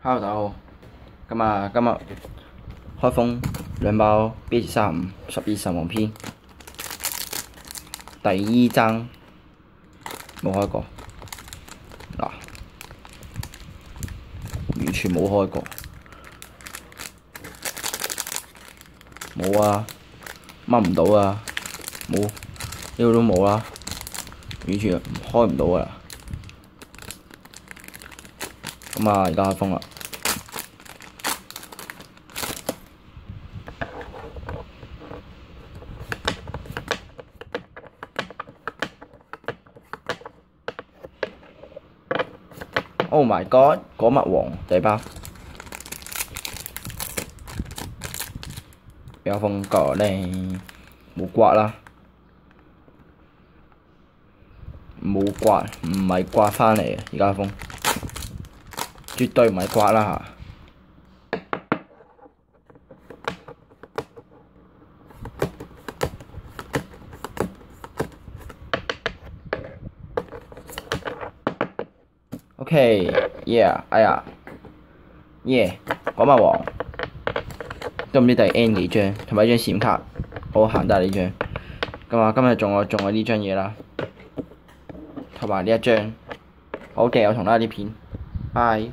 Hello，大家好。今日開封2包 B35 12神王篇，第2章冇開過，嗱，完全冇開過，冇啊，掹唔到啊，冇，呢度都冇啦，完全開唔到噶啦。而家開封啦。Oh my god！ 果蜜王第一包，比較風格呢，冇刮啦，冇刮，唔係刮返嚟嘅，而家風，絕對唔係刮啦嚇。OK，yeah， 哎呀，yeah， 果蜜王都唔知第 N 幾張，同埋一張閃卡，好行得呢張。今日仲有呢張嘢啦，同埋呢一張。好嘅，我同大家啲片，拜。